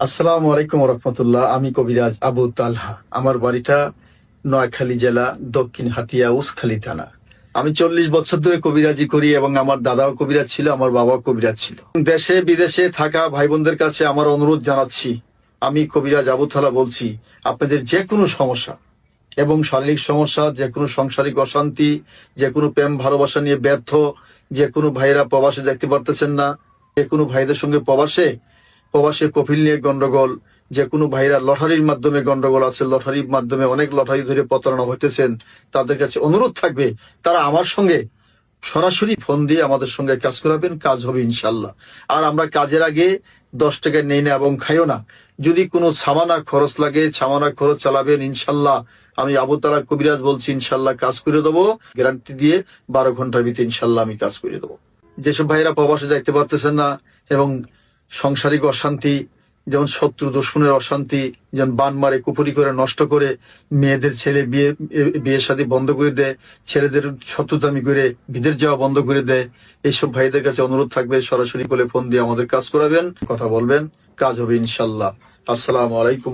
আসসালামু আলাইকুম রহমতুল্লাহ। আমি কবিরাজ আবু তালহা। আমার বাড়িটা নোয়াখালী জেলা, দক্ষিণ হাতিয়া, উসখালী থানা। আমি 40 বছর ধরে কবিরাজি করি এবং আমার দাদাও কবিরাজ ছিল, আমার বাবাও কবিরাজ ছিল। দেশে বিদেশে থাকা ভাই বোনদের কাছে আমার অনুরোধ জানাচ্ছি, আমি কবিরাজ আবু তালহা বলছি, আপনাদের যে কোনো সমস্যা এবং শারীরিক সমস্যা, যে কোনো সাংসারিক অশান্তি, যে কোনো প্রেম ভালোবাসা নিয়ে ব্যর্থ, যে কোনো ভাইয়েরা প্রবাসে যাইতে পারতেছেন না, যে কোনো ভাইদের সঙ্গে প্রবাসে কফিল নিয়ে গন্ডগোল, যে কোনো ভাইরা লটারির মাধ্যমে গন্ডগোল আছে, লটারির মাধ্যমে অনেক লটারি ধরে প্রতারণা হইতেছেন, তাদের কাছে অনুরোধ থাকবে তারা আমার সঙ্গে সরাসরি ফোন দিয়ে আমাদের সঙ্গে কাজ করাবেন, কাজ হবে ইনশাল্লাহ। আর আমরা কাজের আগে 10 টাকা নেই না এবং খাইও না। যদি কোনো সামানা খরচ লাগে, সামানা খরচ চালাবেন ইনশাল্লাহ। আমি আবু তালহা কবিরাজ বলছি, ইনশাল্লাহ কাজ করে দেবো, গ্যারান্টি দিয়ে 12 ঘন্টার ভিতরে ইনশাল্লাহ আমি কাজ করে দেবো। যেসব ভাইরা প্রবাসে যাইতে পারতেছেন না এবং সাংসারিক অশান্তি, যেমন শত্রু দুশমনের অশান্তি, যেমন বান মারে, কুপুরি করে, নষ্ট করে, মেয়েদের ছেলে বিয়ের শাদী বন্ধ করে দেয়, ছেলেদের শত্রুতামি করে বিদেশ যাওয়া বন্ধ করে দেয়, এইসব ভাইদের কাছে অনুরোধ থাকবে সরাসরি বলে ফোন দিয়ে আমাদের কাজ করাবেন, কথা বলবেন, কাজ হবে ইনশাল্লাহ। আসসালামু আলাইকুম।